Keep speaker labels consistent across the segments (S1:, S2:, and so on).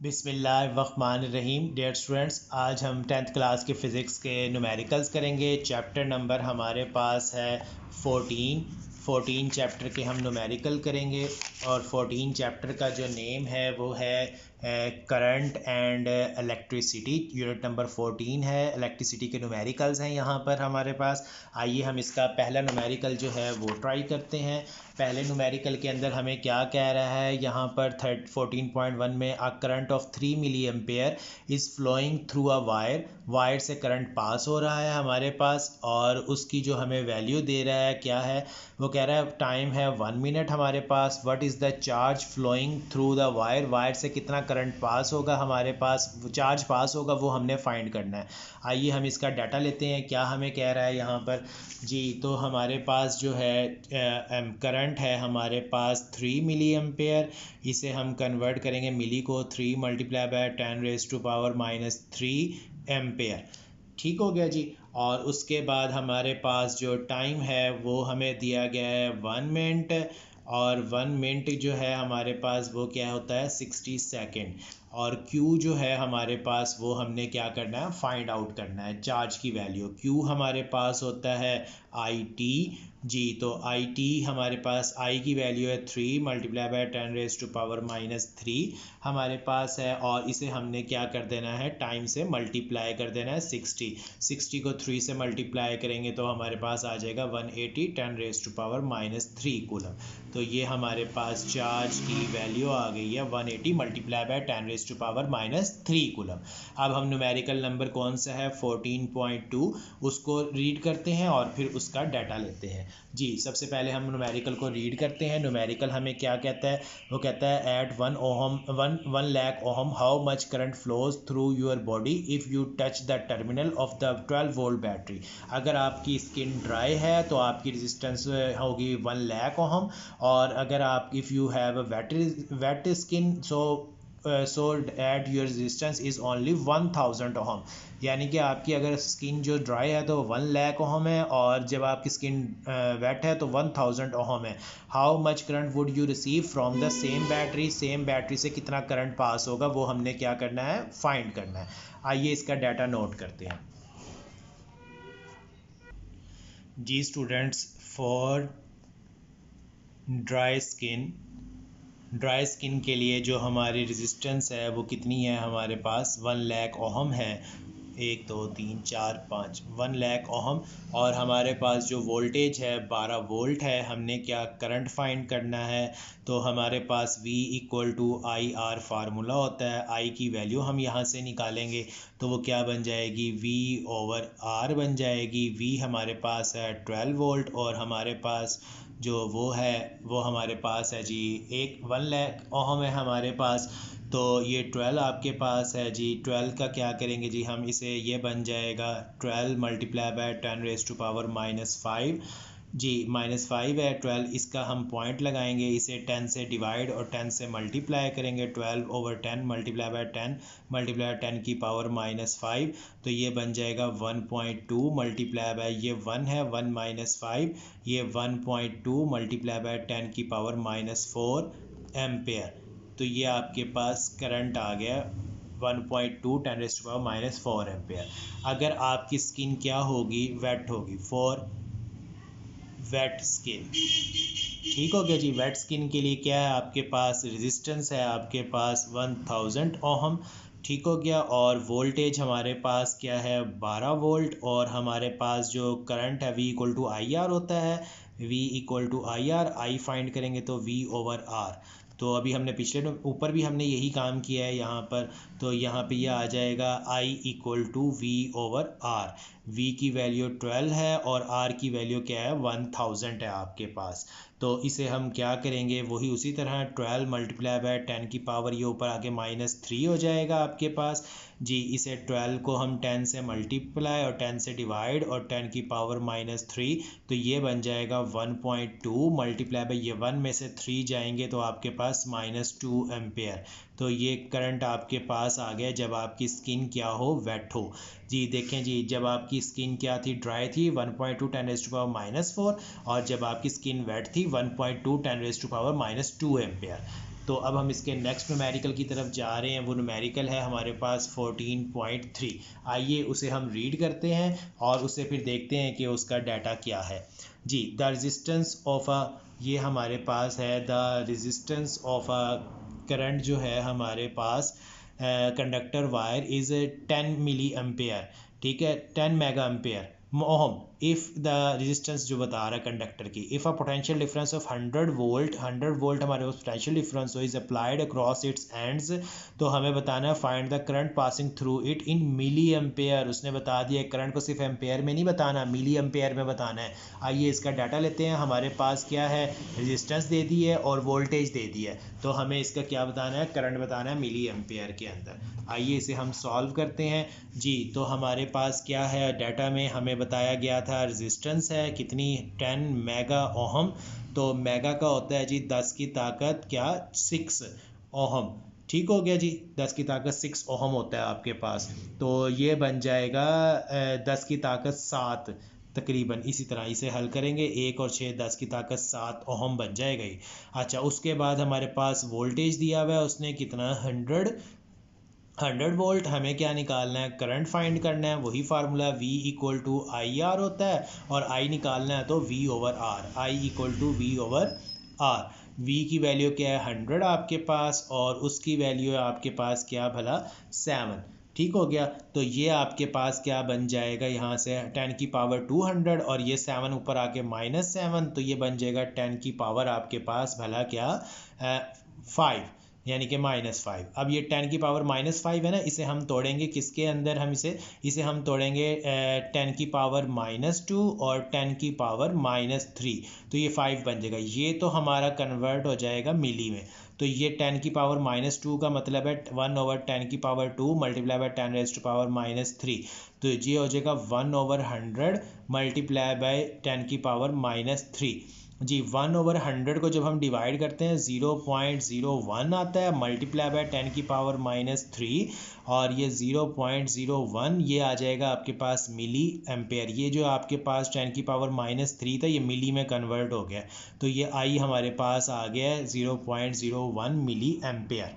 S1: बिस्मिल्लाहिर्रहमानिर्रहीम। Dear students, आज हम टेंथ क्लास के फ़िज़िक्स के न्यूमेरिकल्स करेंगे। चैप्टर नंबर हमारे पास है 14 चैप्टर के हम न्यूमेरिकल करेंगे और 14 चैप्टर का जो नेम है वो है current and electricity. Unit number 14 है, इलेक्ट्रिसिटी के न्यूमेरिकल्स हैं यहाँ पर हमारे पास। आइए हम इसका पहला न्यूमेरिकल जो है वो ट्राई करते हैं। पहले न्यूमेरिकल के अंदर हमें क्या कह रहा है यहाँ पर 14.1 में, a current of 3 milliampere is flowing through a wire से करंट पास हो रहा है हमारे पास, और उसकी जो हमें वैल्यू दे रहा है क्या है, वो कह रहा है टाइम है 1 मिनट हमारे पास। What is the charge flowing through the wire से कितना करंट पास होगा हमारे पास, चार्ज पास होगा, वो हमने फाइंड करना है। आइए हम इसका डाटा लेते हैं। क्या हमें कह रहा है यहाँ पर जी, तो हमारे पास जो है करंट है हमारे पास 3 मिली एम्पेयर। इसे हम कन्वर्ट करेंगे मिली को 3 मल्टीप्लाई बाय 10⁻³ एम्पेयर। ठीक हो गया जी। और उसके बाद हमारे पास जो टाइम है वो हमें दिया गया है 1 मिनट, और 1 मिनट जो है हमारे पास वो क्या होता है 60 सेकेंड। और Q जो है हमारे पास वो हमने क्या करना है, फाइंड आउट करना है चार्ज की वैल्यू। Q हमारे पास होता है IT जी। तो IT हमारे पास I की वैल्यू है 3 मल्टीप्लाई बाय 10⁻³ हमारे पास है, और इसे हमने क्या कर देना है, टाइम से मल्टीप्लाई कर देना है 60 को 3 से मल्टीप्लाई करेंगे तो हमारे पास आ जाएगा 180 10⁻³ कूलम। तो ये हमारे पास चार्ज की वैल्यू आ गई है 180 मल्टीप्लाई बाय 10⁻³ कूलम। अब हम न्यूमेरिकल नंबर कौन सा है 14.2 उसको रीड करते हैं और फिर उसका डाटा लेते हैं जी। सबसे पहले हम न्यूमेरिकल को रीड करते हैं। न्यूमेरिकल हमें क्या कहता है, वो कहता है at 1 lakh ohm how much current flows through your body if you touch the terminal of the 12 volt battery. अगर आपकी स्किन ड्राई है तो आपकी रेजिस्टेंस होगी 1 लाख ओहम, और अगर आप if you have wet skin so at your resistance is only 1000 ohm. यानी कि आपकी अगर स्किन जो ड्राई है तो 1 लाख ओहम है, और जब आपकी स्किन वेट है तो 1000 ओहम है। How much current would you receive from the same battery से कितना करंट पास होगा वो हमने क्या करना है, फाइंड करना है। आइए इसका डाटा नोट करते हैं जी स्टूडेंट्स। फॉर ड्राई स्किन के लिए जो हमारी रेजिस्टेंस है वो कितनी है हमारे पास, 1 लाख ओहम है। 1 2 3 4 5 1 लाख ओहम। और हमारे पास जो वोल्टेज है 12 वोल्ट है। हमने क्या करंट फाइंड करना है, तो हमारे पास V = IR फार्मूला होता है। I की वैल्यू हम यहाँ से निकालेंगे तो वो क्या बन जाएगी, V/R बन जाएगी। V हमारे पास है 12 वोल्ट, और हमारे पास जो वो है वो हमारे पास है जी 1 लाख ओहम है हमारे पास। तो ये 12 आपके पास है जी। 12 का क्या करेंगे जी हम, इसे ये बन जाएगा 12 मल्टीप्लाई बाय 10⁻⁻5 जी, -5 है 12। इसका हम पॉइंट लगाएंगे, इसे 10 से डिवाइड और 10 से मल्टीप्लाई करेंगे। 12/10 मल्टीप्लाई बाय 10 मल्टीप्लाई 10⁻⁻5, तो ये बन जाएगा 1.2 मल्टीप्लाई बाय ये 1 है 1 -5, ये 1.2 मल्टीप्लाई बाय 10⁻⁻4 एम्पेयर। तो ये आपके पास करंट आ गया 1.2 10⁻⁻4 एम्पेयर। अगर आपकी स्किन क्या होगी, वेट होगी, फॉर वेट स्किन। ठीक हो गया जी। वेट स्किन के लिए क्या है आपके पास, रेजिस्टेंस है आपके पास 1000 ओहम। ठीक हो गया। और वोल्टेज हमारे पास क्या है 12 वोल्ट, और हमारे पास जो करंट है V = IR होता है। V = IR, I फाइंड करेंगे तो V/R। तो अभी हमने पिछले ऊपर भी हमने यही काम किया है यहाँ पर, तो यहाँ पे यह आ जाएगा I = V/R। V की वैल्यू 12 है और R की वैल्यू क्या है 1000 है आपके पास। तो इसे हम क्या करेंगे, वही उसी तरह 12 मल्टीप्लाई बाय 10 की पावर ये ऊपर आके -3 हो जाएगा आपके पास जी। इसे 12 को हम 10 से मल्टीप्लाई और 10 से डिवाइड और 10 की पावर -3, तो ये बन जाएगा 1.2 मल्टीप्लाई बाय ये 1 में से 3 जाएंगे तो आपके पास -2 एम्पेयर। तो ये करंट आपके पास आ गया जब आपकी स्किन क्या हो, वेट हो जी। देखें जी, जब आपकी स्किन क्या थी, ड्राई थी, 1.2 10⁻⁻4, और जब आपकी स्किन वेट थी 1.2 10⁻⁻2 एम्पेयर। तो अब हम इसके नेक्स्ट न्यूमेरिकल की तरफ जा रहे हैं। वो न्यूमेरिकल है हमारे पास 14.3। आइए उसे हम रीड करते हैं और उससे फिर देखते हैं कि उसका डाटा क्या है। जी, द रेजिस्टेंस ऑफ अ, ये हमारे पास है the resistance of a current जो है हमारे पास conductor wire is 10 milli ampere, ठीक है, 10 mega ampere ohm. If the resistance जो बता रहा है कंडक्टर की, if a potential difference of 100 volt, 100 volt हमारे पास पोटेंशियल डिफरेंस हो is applied across its ends, तो हमें बताना है find the current passing through it in milliampere. उसने बता दिया करंट को सिर्फ एम्पेयर में नहीं बताना, मिली एम्पेयर में बताना है। आइए इसका डाटा लेते हैं। हमारे पास क्या है, रेजिस्टेंस दे दी है और वोल्टेज दे दी है, तो हमें इसका क्या बताना है, करंट बताना है मिली एम्पेयर के अंदर। आइए इसे हम सॉल्व करते हैं। जी, तो हमारे पास क्या है, डाटा में हमें बताया गया था रेजिस्टेंस है कितनी, 10 मेगा ओहम। तो मेगा का होता है जी 10 की ताकत क्या, 6 ओहम। ठीक हो गया जी, 10 की ताकत 6 ओहम होता है आपके पास। तो ये बन जाएगा 10 की ताकत 7 तकरीबन। इसी तरह इसे हल करेंगे, 1 और 6 10 की ताकत 7 ओहम बन जाएगा ही। अच्छा, उसके बाद हमारे पास वोल्टेज दिया हुआ है उसने कितना, 100 वोल्ट। हमें क्या निकालना है, करंट फाइंड करना है। वही formula V equal to I R होता है, और I निकालना है तो V over R, I equal to V over R. V की वैल्यू क्या है 100 आपके पास, और उसकी वैल्यू है आपके पास क्या भला, 7। ठीक हो गया, तो ये आपके पास क्या बन जाएगा, यहाँ से 10 की पावर 200 और ये 7 ऊपर आके -7, तो ये बन जाएगा 10 की पावर आपके पास भला क्या, 5, यानी कि -5। अब ये 10 की पावर -5 है ना, इसे हम तोड़ेंगे किसके अंदर, हम इसे हम तोड़ेंगे 10 की पावर -2 और 10 की पावर -3, तो ये 5 बन जाएगा। ये तो हमारा कन्वर्ट हो जाएगा मिली में। तो ये 10 की पावर -2 का मतलब है 1 ओवर 10 की power 2 multiply by 10 raise to power -3, तो ये हो जाएगा 1 ओवर 100 मल्टीप्लाई बाय 10 की पावर -3। जी, 1 ओवर 100 को जब हम डिवाइड करते हैं 0.01 आता है, मल्टीप्लाई बाय 10 की पावर -3, और ये 0.01 ये आ जाएगा आपके पास मिली एम्पेयर। ये जो आपके पास 10 की पावर -3 था, ये मिली में कन्वर्ट हो गया, तो ये आई हमारे पास आ गया है 0.01 मिली एम्पेयर।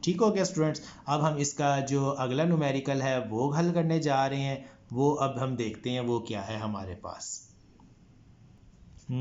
S1: ठीक हो गया स्टूडेंट्स। अब हम इसका जो अगला न्यूमेरिकल है वो हल करने जा रहे हैं। वो अब हम देखते हैं वो क्या है हमारे पास।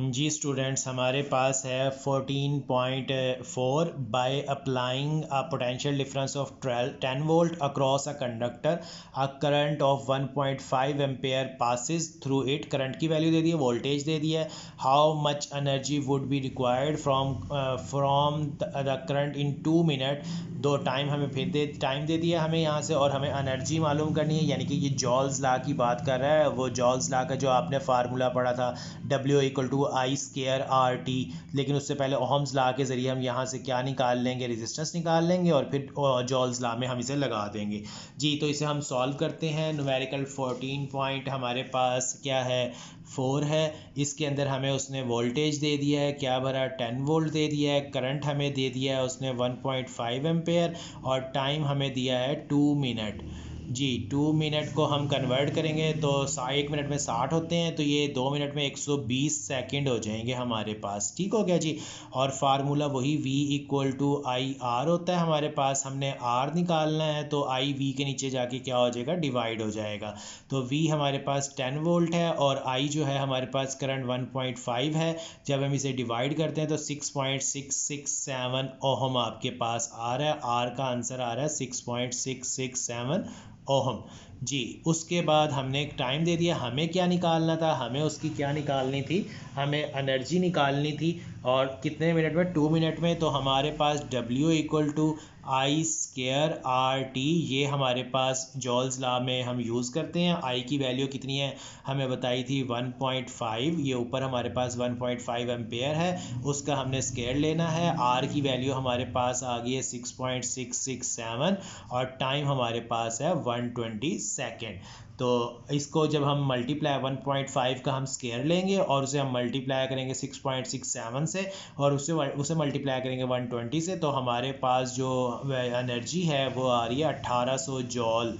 S1: जी स्टूडेंट्स, हमारे पास है 14.4 by applying a potential difference of 10 volt across a conductor, a current of 1.5 ampere passes through it. Current की वैल्यू दे दी है, वोल्टेज दे दी है। How much energy would be required from the current in 2 minute. दो time हमें फिर time दे दिया हमें यहाँ से, और हमें एनर्जी मालूम करनी है, यानी कि ये जॉल्स लॉ की बात कर रहा है। वो जॉल्स लॉ का जो आपने फार्मूला पढ़ा था, W equal to I square R T, लेकिन उससे पहले ओहम्स लॉ के ज़रिए हम यहाँ से क्या निकाल लेंगे, रेजिस्टेंस निकाल लेंगे, और फिर जॉल्स लॉ में हम इसे लगा देंगे। जी, तो इसे हम सॉल्व करते हैं। न्यूमेरिकल 14 पॉइंट हमारे पास क्या है, 4 है। इसके अंदर हमें उसने वोल्टेज दे दिया है, क्या भरा, 10 वोल्ट दे दिया है। करंट हमें दे दिया है उसने 1.5 एम्पेयर, और टाइम हमें दिया है 2 मिनट। जी, 2 मिनट को हम कन्वर्ट करेंगे तो 1 मिनट में 60 होते हैं, तो ये 2 मिनट में 120 सेकंड हो जाएंगे हमारे पास। ठीक हो गया जी। और फार्मूला वही V equal to I R होता है हमारे पास। हमने R निकालना है, तो I V के नीचे जाके क्या हो जाएगा, डिवाइड हो जाएगा। तो V हमारे पास 10 वोल्ट है, और I जो है हमारे पास करंट 1.5 है। जब हम इसे डिवाइड करते हैं तो 6.667 ओहम आपके पास आ रहा है। R का आंसर आ रहा है 6.667 ओहम। जी, उसके बाद हमने एक टाइम दे दिया। हमें क्या निकालना था, हमें उसकी क्या निकालनी थी, हमें एनर्जी निकालनी थी। और कितने मिनट में, 2 मिनट में। तो हमारे पास W equal to I square R T, ये हमारे पास जॉल्स लॉ में हम यूज़ करते हैं। आई की वैल्यू कितनी है, हमें बताई थी 1.5, ये ऊपर हमारे पास 1.5 एम्पेयर है, उसका हमने स्केयर लेना है। आर की वैल्यू हमारे पास आ गई है 6.667, और टाइम हमारे पास है 120 सेकेंड। तो इसको जब हम मल्टीप्लाई 1.5 का हम स्केयर लेंगे, और उसे हम मल्टीप्लाई करेंगे 6.67 से, और उसे मल्टीप्लाई करेंगे 120 से, तो हमारे पास जो एनर्जी है वो आ रही है 1800 जॉल।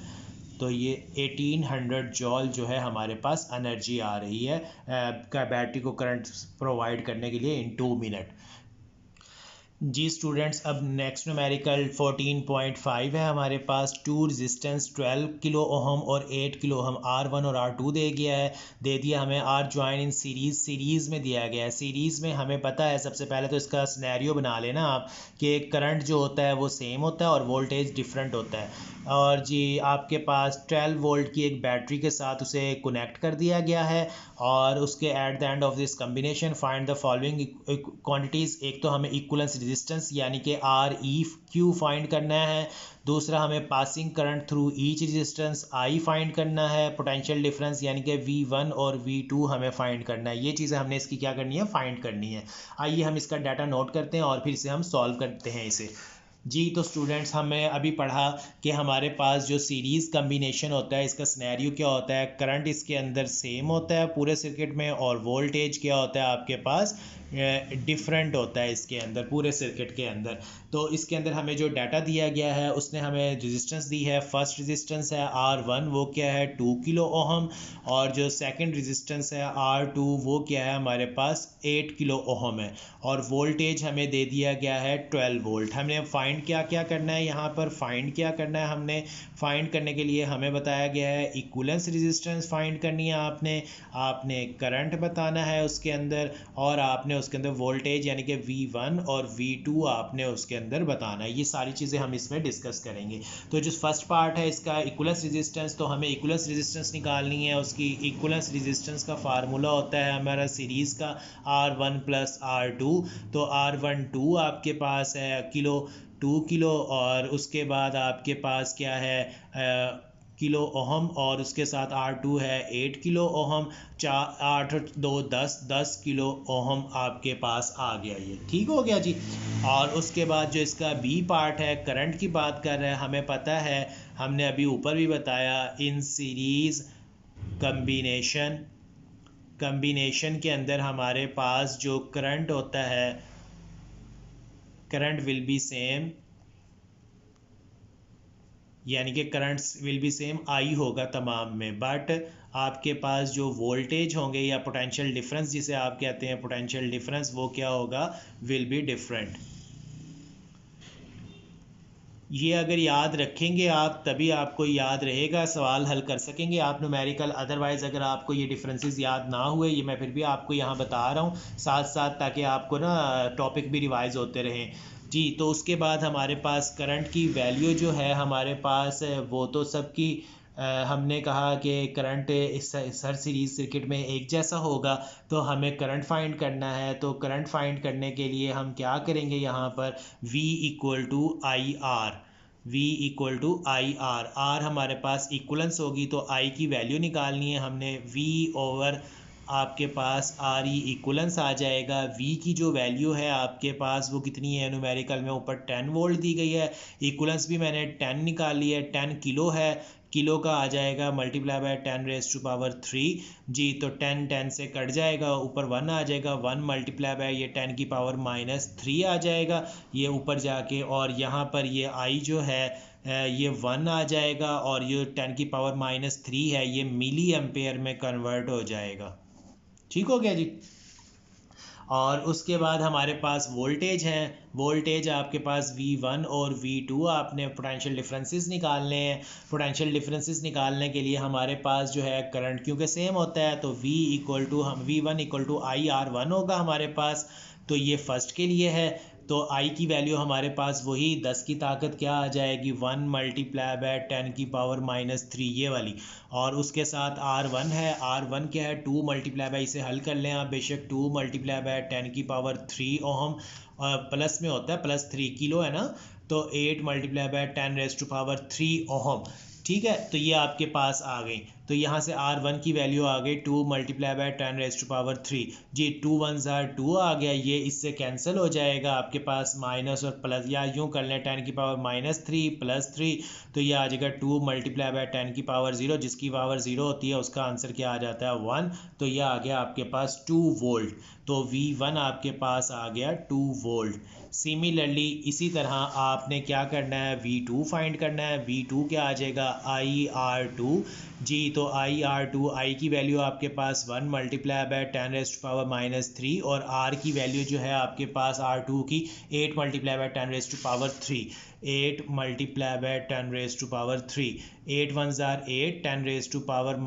S1: तो ये 1800 जॉल जो है हमारे पास एनर्जी आ रही है बैटरी को करंट प्रोवाइड करने के लिए इन 2 मिनट। जी स्टूडेंट्स, अब नेक्स्ट न्यूमेरिकल 14.5 है हमारे पास। टू रेजिस्टेंस 12 किलो ओहम और 8 किलो ओहम R1 और R2 दे दिया हमें। आर ज्वाइन इन सीरीज़ में दिया गया है। सीरीज़ में हमें पता है, सबसे पहले तो इसका सिनेरियो बना लेना आप कि करंट जो होता है वो सेम होता है और वोल्टेज डिफरेंट होता है। और जी आपके पास 12 वोल्ट की एक बैटरी के साथ उसे कनेक्ट कर दिया गया है और उसके at the end of this combination find the following quantities. एक तो हमें इक्वलेंस रेजिस्टेंस यानी कि आर ई क्यू फाइंड करना है। दूसरा हमें passing current through each resistance I find करना है। पोटेंशियल डिफरेंस यानी कि V1 और V2 हमें फाइंड करना है। ये चीज़ें हमने इसकी क्या करनी है, फाइंड करनी है। आइए हम इसका डाटा नोट करते हैं और फिर इसे हम सॉल्व करते हैं इसे। जी तो स्टूडेंट्स, हमें अभी पढ़ा कि हमारे पास जो सीरीज़ कम्बिनेशन होता है इसका सिनेरियो क्या होता है। करंट इसके अंदर सेम होता है पूरे सर्किट में और वोल्टेज क्या होता है आपके पास डिफरेंट होता है इसके अंदर पूरे सर्किट के अंदर। तो इसके अंदर हमें जो डाटा दिया गया है उसने हमें रेजिस्टेंस दी है। फर्स्ट रेजिस्टेंस है R1, वो क्या है 2 किलो ओहम, और जो सेकंड रेजिस्टेंस है R2 वो क्या है हमारे पास 8 किलो ओहम है। और वोल्टेज हमें दे दिया गया है 12 वोल्ट। हमने फाइंड क्या करना है, यहाँ पर फाइंड क्या करना है, हमने फाइंड करने के लिए हमें बताया गया है इक्विवेलेंस रेजिस्टेंस फाइंड करनी है। आपने करंट बताना है उसके अंदर, और आपने उसके अंदर वोल्टेज यानी कि V1 और V2 आपने उसके अंदर बताना है। ये सारी चीज़ें हम इसमें डिस्कस करेंगे। तो जो फर्स्ट पार्ट है इसका इक्विवेलेंस रेजिस्टेंस, तो हमें इक्विवेलेंस रेजिस्टेंस निकालनी है। उसकी इक्विवेलेंस रेजिस्टेंस का फार्मूला होता है हमारा सीरीज़ का R1 प्लस R2। तो R12 आपके पास है 2 किलो, और उसके बाद आपके पास क्या है किलो ओहम, और उसके साथ R2 है 8 किलो ओहम। 8 2 10 किलो ओहम आपके पास आ गया। ये ठीक हो गया जी। और उसके बाद जो इसका बी पार्ट है, करंट की बात कर रहे हैं। हमें पता है, हमने अभी ऊपर भी बताया, इन सीरीज़ कम्बिनेशन के अंदर हमारे पास जो करंट होता है, करंट विल बी सेम, यानी कि करंट्स विल बी सेम, आई होगा तमाम में। बट आपके पास जो वोल्टेज होंगे या पोटेंशियल डिफरेंस जिसे आप कहते हैं पोटेंशियल डिफरेंस, वो क्या होगा, विल बी डिफरेंट। ये अगर याद रखेंगे आप तभी आपको याद रहेगा, सवाल हल कर सकेंगे आप न्यूमेरिकल। अदरवाइज़ अगर आपको ये डिफरेंसेस याद ना हुए, ये मैं फिर भी आपको यहाँ बता रहा हूँ साथ साथ, ताकि आपको ना टॉपिक भी रिवाइज होते रहें जी। तो उसके बाद हमारे पास करंट की वैल्यू जो है हमारे पास वो तो सबकी हमने कहा कि करंट इस हर सीरीज सर्किट में एक जैसा होगा। तो हमें करंट फाइंड करना है। तो करंट फाइंड करने के लिए हम क्या करेंगे, यहाँ पर V equal to I R. R हमारे पास इक्वलेंस होगी, तो आई की वैल्यू निकालनी है हमने। V ओवर आपके पास आर ई इक्वलेंस आ जाएगा। V की जो वैल्यू है आपके पास वो कितनी है, न्यूमेरिकल में ऊपर 10 वोल्ट दी गई है। इक्वलेंस भी मैंने 10 निकाली है, 10 किलो है। किलो का आ जाएगा मल्टीप्लाई बाय 10⁻³ जी। तो 10 से कट जाएगा, ऊपर 1 आ जाएगा। 1 मल्टीप्लाई बाय ये 10⁻³ आ जाएगा ये ऊपर जाके, और यहाँ पर ये आई जो है ये 1 आ जाएगा, और ये 10⁻³ है, ये मिली एम्पेयर में कन्वर्ट हो जाएगा। ठीक हो गया जी। और उसके बाद हमारे पास वोल्टेज हैं। वोल्टेज आपके पास V1 और V2, आपने पोटेंशियल डिफरेंसेस निकालने हैं। पोटेंशियल डिफरेंसेस निकालने के लिए हमारे पास जो है करंट क्योंकि सेम होता है, तो V1 इक्वल टू IR1 होगा हमारे पास। तो ये फर्स्ट के लिए है। तो आई की वैल्यू हमारे पास वही 10 की ताकत क्या आ जाएगी, 1 मल्टीप्लाई बाय 10⁻³ ये वाली। और उसके साथ R1 है। R1 क्या है, 2 मल्टीप्लाई बाय, इसे हल कर लें आप बेशक, 2 मल्टीप्लाई बाय 10⁻³ ओहम, प्लस में होता है +3 किलो है ना, तो 8 मल्टीप्लाई बाय 10⁻³ ओहम। ठीक है, तो ये आपके पास आ गई। तो यहाँ से R1 की वैल्यू आ गई 2 मल्टीप्लाई बाय 10⁻³ जी। 2 1 2 आ गया, ये इससे कैंसिल हो जाएगा आपके पास, माइनस और प्लस, या यूँ कर लें 10⁻³ +3, तो ये आ जाएगा 2 मल्टीप्लाई बाय 10⁻0, जिसकी पावर 0 होती है उसका आंसर क्या आ जाता है 1। तो यह आ गया आपके पास 2 वोल्ट। तो V1 आपके पास आ गया 2 वोल्ट। सिमिलरली इसी तरह आपने क्या करना है, V2 फाइंड करना है। V2 क्या आ जाएगा, IR2 जी तो IR2 आई की वैल्यू आपके पास 1 मल्टीप्लाई बाय 10⁻³ और R की वैल्यू जो है आपके पास R2 की 8 मल्टीप्लाई बाय 10⁻3 8 मल्टीप्लाई बाय 10⁻3 8 1 जार 8 10⁻³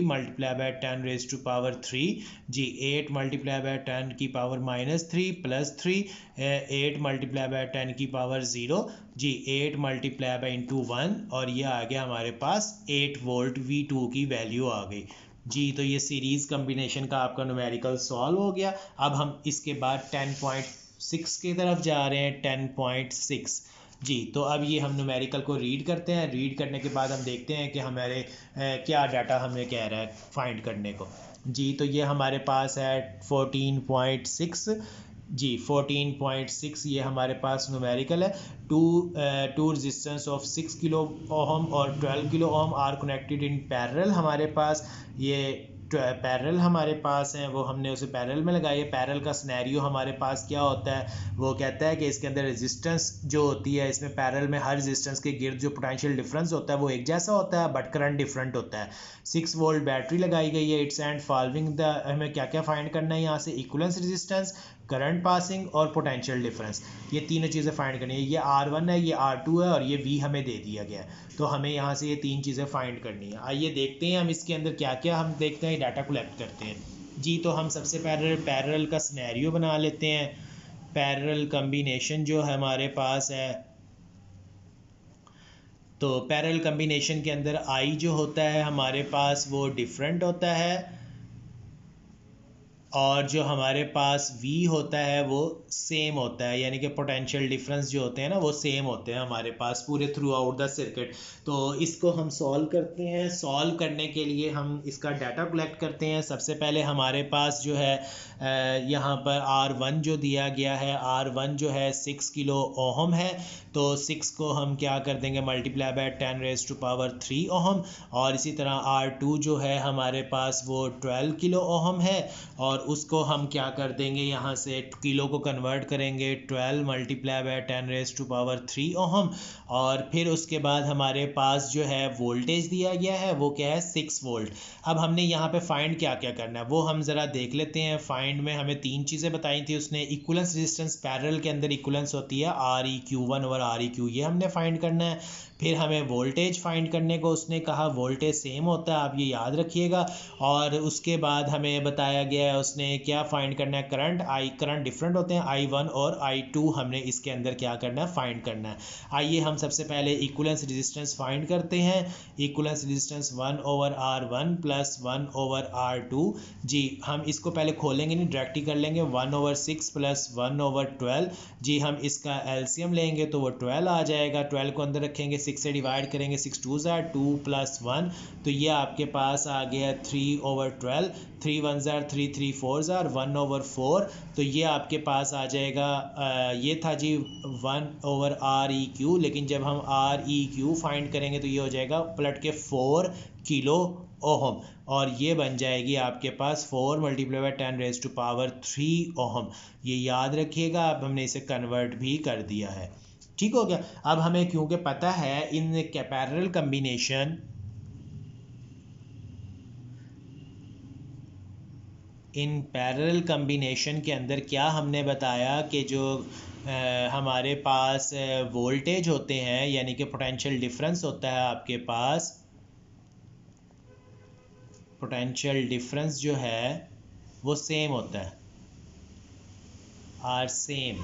S1: मल्टीप्लाई बाय 10⁻3 जी 8 multiply by 10⁻³ plus 3 8 multiply by 10⁻0 जी 8 मल्टीप्लाई बाय इंटू 1 और ये आ गया हमारे पास 8 वोल्ट V2 की वैल्यू आ गई जी। तो ये सीरीज़ कम्बिनेशन का आपका न्यूमेरिकल सॉल्व हो गया। अब हम इसके बाद 10.6 की तरफ जा रहे हैं। 10.6 जी तो अब ये हम न्यूमेरिकल को रीड करते हैं। रीड करने के बाद हम देखते हैं कि हमारे क्या डाटा हमें कह रहा है फाइंड करने को। जी तो ये हमारे पास है 14.6 जी 14.6 ये हमारे पास न्यूमेरिकल है। Two resistance of 6 kilo ohm और 12 kilo ohm are connected in parallel. हमारे पास ये पैरेलल हमारे पास हैं, वो हमने उसे पैरेलल में लगाई है। पैरेलल का सिनेरियो हमारे पास क्या होता है, वो कहता है कि इसके अंदर रेजिस्टेंस जो होती है, इसमें पैरेलल में हर रेजिस्टेंस के गिर्द जो पोटेंशियल डिफरेंस होता है वो एक जैसा होता है बट करंट डिफरेंट होता है। 6 वोल्ट बैटरी लगाई गई है। इट्स एंड फॉलोइंग द हमें क्या क्या फाइंड करना है यहाँ से, इक्विवेलेंस रेजिस्टेंस, करंट पासिंग और पोटेंशियल डिफरेंस, ये तीनों चीज़ें फाइंड करनी है। ये R1 है, ये R2 है और ये V हमें दे दिया गया है। तो हमें यहाँ से ये तीन चीज़ें फाइंड करनी है। आइए देखते हैं हम इसके अंदर क्या क्या हम देखते हैं, डाटा कलेक्ट करते हैं। जी तो हम सबसे पहले पैरेलल का सिनेरियो बना लेते हैं। पैरेलल कम्बिनेशन जो हमारे पास है, तो पैरेलल कम्बिनेशन के अंदर I जो होता है हमारे पास वो डिफरेंट होता है और जो हमारे पास V होता है वो सेम होता है, यानी कि पोटेंशियल डिफरेंस जो होते हैं ना वो सेम होते हैं हमारे पास पूरे थ्रू आउट द सर्किट। तो इसको हम सॉल्व करते हैं। सॉल्व करने के लिए हम इसका डाटा कलेक्ट करते हैं। सबसे पहले हमारे पास जो है यहाँ पर R1 जो दिया गया है, R1 जो है 6 किलो ओहम है। तो 6 को हम क्या कर देंगे, मल्टीप्लाई बाय 10⁻³ ओहम। और इसी तरह R2 जो है हमारे पास वो 12 किलो ओहम है और उसको हम क्या कर देंगे, यहाँ से किलो को कन्वर्ट करेंगे 12 मल्टीप्लाई बाय 10⁻³ ओहम। और फिर उसके बाद हमारे पास जो है वोल्टेज दिया गया है वो क्या है, 6 वोल्ट। अब हमने यहाँ पे फाइंड क्या क्या करना है वो हम ज़रा देख लेते हैं। फाइंड में हमें तीन चीज़ें बताई थी उसने। इक्विवेलेंस रेजिस्टेंस, पैरेलल के अंदर इक्विवेलेंस होती है REQ1 और REQ, ये हमने फाइंड करना है। फिर हमें वोल्टेज फाइंड करने को उसने कहा, वोल्टेज सेम होता है, आप ये याद रखिएगा। और उसके बाद हमें बताया गया है उसने क्या फाइंड करना है, करंट। करंट डिफरेंट होते हैं, I1 और I2 हमने इसके अंदर क्या करना है, फाइंड करना है। आइए हम सबसे पहले इक्विवेलेंस रेजिस्टेंस फाइंड करते हैं। Equivalence resistance 1/R1 plus 1/R2। जी हम इसको पहले खोलेंगे नहीं, डायरेक्ट ही कर लेंगे। 1/6 प्लस 1/12। जी हम इसका एलसीएम लेंगे तो वो 12 आ जाएगा। 12 को अंदर रखेंगे, 6 से डिवाइड करेंगे, 6 2 ज़ार 2 प्लस 1, तो ये आपके पास आ गया 3/12। 3 1 ज़ार 3 3 4 ज़ार 1/4। तो ये आपके पास आ जाएगा ये था जी 1/REQ। लेकिन जब हम REQ फाइंड करेंगे तो ये हो जाएगा पलट के 4 किलो ओहम और ये बन जाएगी आपके पास 4 मल्टीप्लाई बाय 10⁻³ ओहम। ये याद रखिएगा। अब हमने इसे कन्वर्ट भी कर दिया है, ठीक हो गया। अब हमें क्योंकि पता है in parallel combination, in parallel combination के अंदर क्या हमने बताया कि जो हमारे पास वोल्टेज होते हैं, यानी कि पोटेंशियल डिफरेंस होता है आपके पास, पोटेंशियल डिफरेंस जो है वो सेम होता है, आर सेम,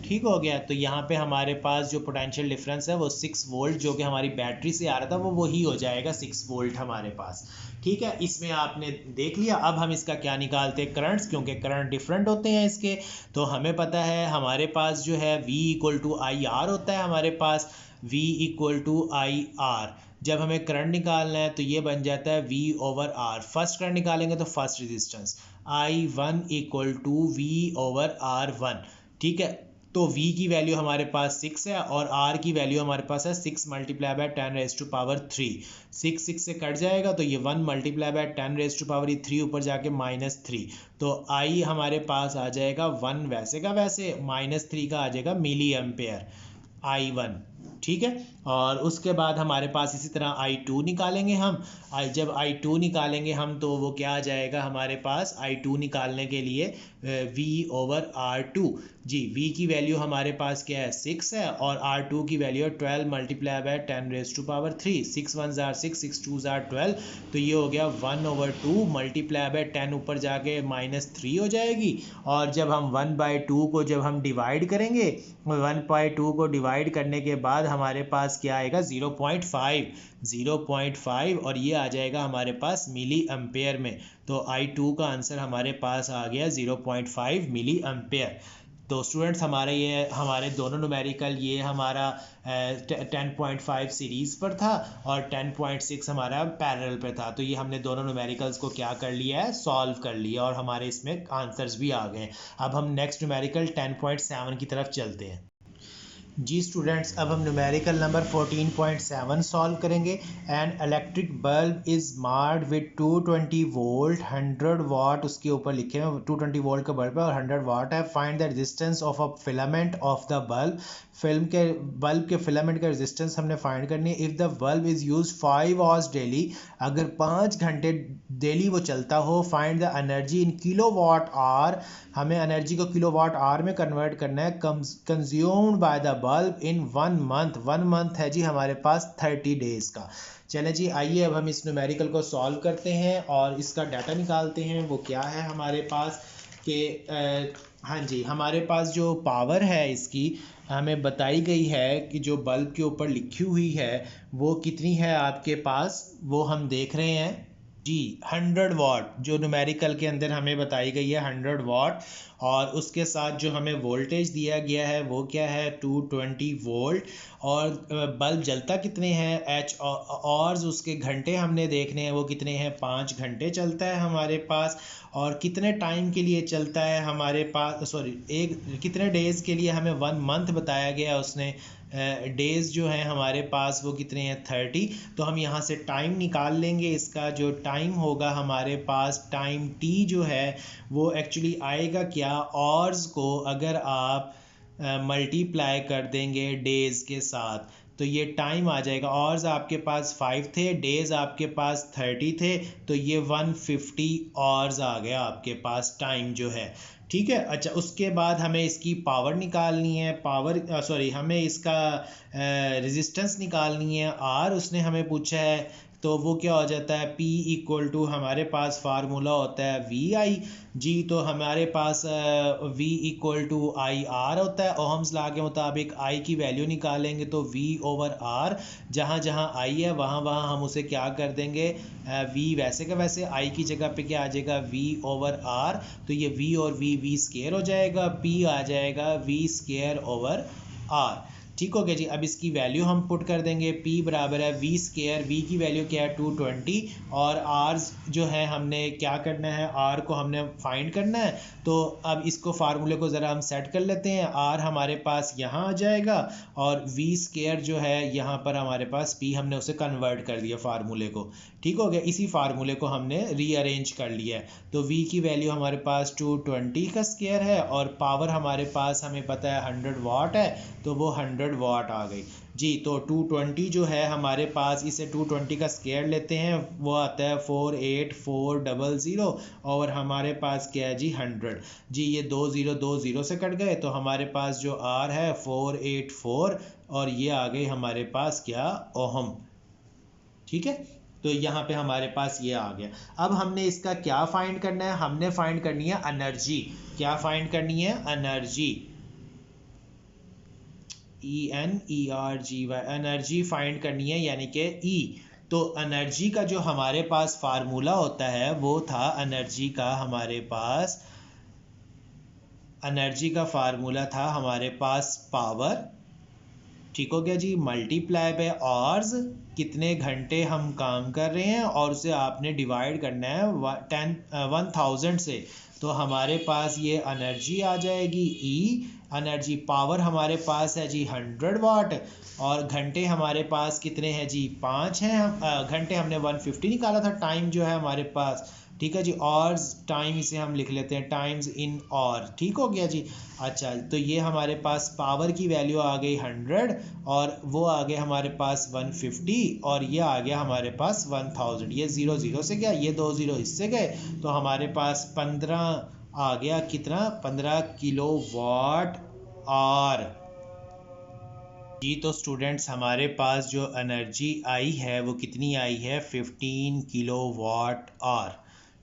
S1: ठीक हो गया। तो यहाँ पे हमारे पास जो पोटेंशियल डिफरेंस है वो 6 वोल्ट जो कि हमारी बैटरी से आ रहा था वो वही हो जाएगा 6 वोल्ट हमारे पास, ठीक है। इसमें आपने देख लिया। अब हम इसका क्या निकालते हैं, करंट्स, क्योंकि करंट डिफरेंट होते हैं इसके। तो हमें पता है हमारे पास जो है V = IR होता है, हमारे पास V = IR। जब हमें करंट निकालना है तो ये बन जाता है V/R। फर्स्ट करंट निकालेंगे तो फर्स्ट रेजिस्टेंस I1 = V/R1, ठीक है। तो V की वैल्यू हमारे पास 6 है और R की वैल्यू हमारे पास है 6 मल्टीप्लाई बाय 10⁻3। 6 6 से कट जाएगा तो ये 1 मल्टीप्लाई बाय 10⁻3 ऊपर जाके -3। तो I हमारे पास आ जाएगा 1 वैसे का वैसे, -3 का आ जाएगा मिली एम्पेयर I1, ठीक है। और उसके बाद हमारे पास इसी तरह I2 निकालेंगे हम। जब I2 निकालेंगे हम तो वो क्या आ जाएगा हमारे पास, I2 निकालने के लिए V/R2। जी, V की वैल्यू हमारे पास क्या है 6 है और R2 की वैल्यू है 12 मल्टीप्लाई बाय 10⁻3। 6 1 जार 6, 6 2 जार 12, तो ये हो गया 1/2 मल्टीप्लाई बाय 10 ऊपर जाके -3 हो जाएगी। और जब हम 1/2 को जब हम डिवाइड करेंगे, 1/2 को डिवाइड करने के बाद हमारे पास क्या आएगा 0.5 और ये आ जाएगा हमारे पास मिली एम्पेयर में। तो I2 का आंसर हमारे पास आ गया 0.5 मिली एम्पेयर। तो स्टूडेंट्स हमारे दोनों न्यूमेरिकल ये हमारा 10.5 सीरीज़ पर था और 10.6 हमारा पैरेलल पे था। तो ये हमने दोनों न्यूमेरिकल्स को क्या कर लिया है, सॉल्व कर लिया और हमारे इसमें आंसर्स भी आ गए। अब हम नेक्स्ट न्यूमेरिकल 10.7 की तरफ चलते हैं। जी स्टूडेंट्स, अब हम न्यूमेरिकल नंबर 14.7 सॉल्व करेंगे। An electric bulb is marked with 220 volt 100 watt, उसके ऊपर लिखे हैं 220 वोल्ट का बल्ब है और 100 वाट है। Find the resistance of a filament of the bulb. Bulb के फिलामेंट का रेजिस्टेंस हमने फाइंड करनी है। If the bulb is use 5 hours daily, अगर 5 घंटे डेली वो चलता हो। Find the energy in kilowatt hour, हमें एनर्जी को किलोवाट आवर में कन्वर्ट करना है। Consumed by the bulb in 1 month, 1 month है जी हमारे पास 30 डेज़ का। चलें जी, आइए अब हम इस न्यूमेरिकल को सॉल्व करते हैं और इसका डाटा निकालते हैं। वो क्या है हमारे पास कि हाँ जी, हमारे पास जो पावर है इसकी हमें बताई गई है कि जो बल्ब के ऊपर लिखी हुई है वो कितनी है आपके पास, वो हम देख रहे हैं जी 100 वाट। जो न्यूमेरिकल के अंदर हमें बताई गई है 100 वाट, और उसके साथ जो हमें वोल्टेज दिया गया है वो क्या है 220 वोल्ट। और बल्ब जलता कितने हैं एच, और उसके घंटे हमने देखने हैं वो कितने हैं 5 घंटे चलता है हमारे पास। और कितने टाइम के लिए चलता है हमारे पास, कितने डेज़ के लिए हमें 1 मंथ बताया गया उसने। डेज़ जो हैं हमारे पास वो कितने हैं 30। तो हम यहाँ से टाइम निकाल लेंगे। इसका जो टाइम होगा हमारे पास, टाइम टी जो है वो एक्चुअली आएगा क्या, आवर्स को अगर आप मल्टीप्लाई कर देंगे डेज़ के साथ तो ये टाइम आ जाएगा। आवर्स आपके पास 5 थे, डेज़ आपके पास 30 थे, तो ये 150 आवर्स आ गया आपके पास टाइम जो है। ठीक है। अच्छा, उसके बाद हमें इसकी पावर निकालनी है, हमें इसका रेजिस्टेंस निकालनी है आर, उसने हमें पूछा है। तो वो क्या हो जाता है P = हमारे पास फार्मूला होता है VI जी। तो हमारे पास V = IR होता है। ओहम्स लॉ के मुताबिक I की वैल्यू निकालेंगे तो V/R, जहाँ जहाँ I है वहाँ वहाँ हम उसे क्या कर देंगे, V वैसे का वैसे, I की जगह पे क्या आ जाएगा V/R। तो ये V और V स्क्वायर हो जाएगा, P आ जाएगा V²/R। ठीक हो गया जी। अब इसकी वैल्यू हम पुट कर देंगे, P बराबर है V², V की वैल्यू क्या है 220 और R जो है हमने क्या करना है, R को हमने फाइंड करना है। तो अब इसको फार्मूले को ज़रा हम सेट कर लेते हैं। R हमारे पास यहाँ आ जाएगा और V² जो है यहाँ पर हमारे पास P, हमने उसे कन्वर्ट कर दिया फार्मूले को। ठीक हो गया। इसी फार्मूले को हमने रीअरेंज कर लिया है। तो V की वैल्यू हमारे पास 220 का स्क्वायर है और पावर हमारे पास हमें पता है 100 वाट है, तो वो 100 वाट आ गई जी। तो 220 जो है हमारे पास, इसे 220 का स्क्वायर लेते हैं, वो आता है 48400 और हमारे पास क्या है जी 100 जी। ये 2 0 से कट गए तो हमारे पास जो R है 484 और ये आ गई हमारे पास क्या, ओहम। ठीक है। तो यहाँ पे हमारे पास ये आ गया। अब हमने इसका क्या फाइंड करना है, हमने फाइंड करनी है एनर्जी। क्या फाइंड करनी है, एनर्जी, ENERGY, एनर्जी फाइंड करनी है, यानी कि E। तो एनर्जी का जो हमारे पास फार्मूला होता है वो था, एनर्जी का फार्मूला था हमारे पास पावर, ठीक हो गया जी, मल्टीप्लाई बाय आवर्स, कितने घंटे हम काम कर रहे हैं, और उसे आपने डिवाइड करना है 1000 से। तो हमारे पास ये एनर्जी आ जाएगी E। एनर्जी पावर हमारे पास है जी 100 वाट और घंटे हमारे पास कितने हैं जी 5 हैं। घंटे हमने 150 निकाला था, टाइम जो है हमारे पास ठीक है जी। और टाइम इसे हम लिख लेते हैं टाइम्स इन और, ठीक हो गया जी। अच्छा, तो ये हमारे पास पावर की वैल्यू आ गई 100 और वो आ गया हमारे पास 150 और ये आ गया हमारे पास 1000। ये 0 0 से गया, ये 2 0 इससे गए, तो हमारे पास 15 आ गया, कितना, 15 किलो वाट आवर। जी तो स्टूडेंट्स हमारे पास जो एनर्जी आई है वो कितनी आई है, 15 किलो वाट आवर,